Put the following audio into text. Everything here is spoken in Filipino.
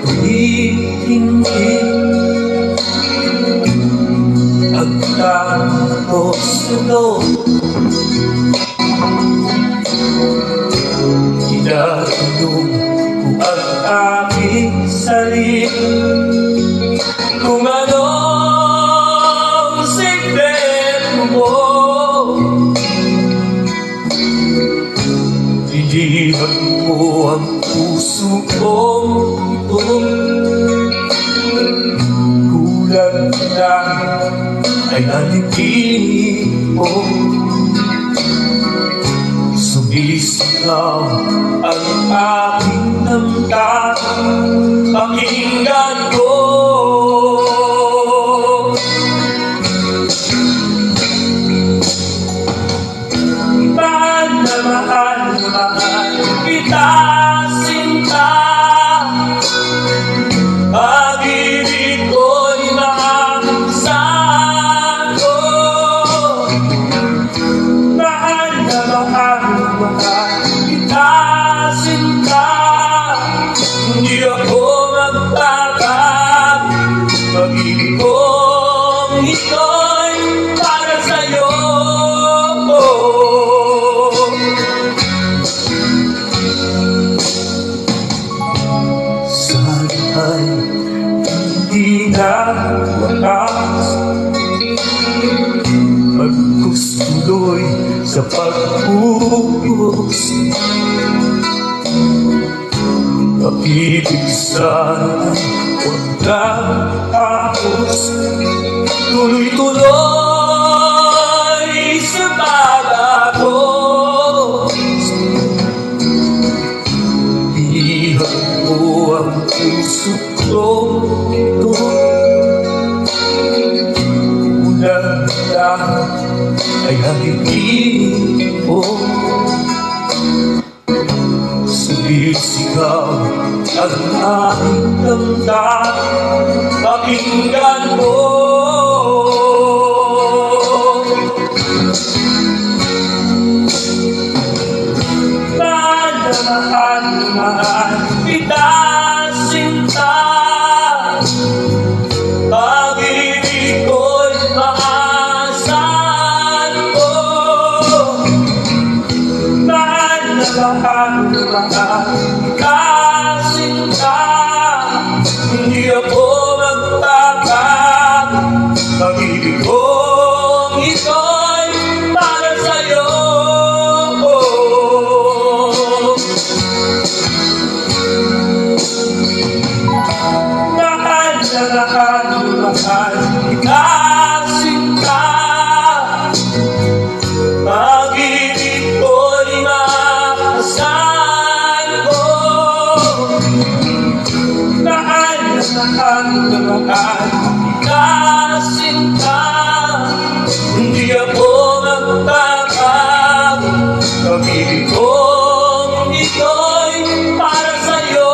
hindi pagtapos nito, tinatanong ko ang aking sarili kung anong sikreto mo. Liliban mo ang puso kong ito, kulang lang ay nalipin mo. Sumisigaw ang aking damdamin, pakinggan ko. Mahal na mahal na mahal kita, sinta. Pag-ibig ko'y makakasako. Mahal na mahal na mahal kita, sinta. Hindi ako magbabago. Pag-ibig kong ito'y para sa'yo. Ay hindi na wakas, magtustuloy sa pag-ubos. Pag-ibig sana'y walang tapos, tuloy-tuloy sa pag-agos. Ihag mo ang puso kong ito, ulang lang ay halitin mo. Sumisigaw ang aking damdamin, pakinggan mo. Mahal na mahal na mahal kita, sinta. Pag-ibig ko'y maasahan ko. Mahal na mahal na mahal kita, sinta. Hindi ako magbabago. Pag-ibig kong ito'y para sa'yo. Mahal kita, sinta. Pag-ibig ko'y maasahan ko. Mahal na mahal kita, sinta. Hindi ako magbabago. Pag-ibig kong ito'y para sa'yo.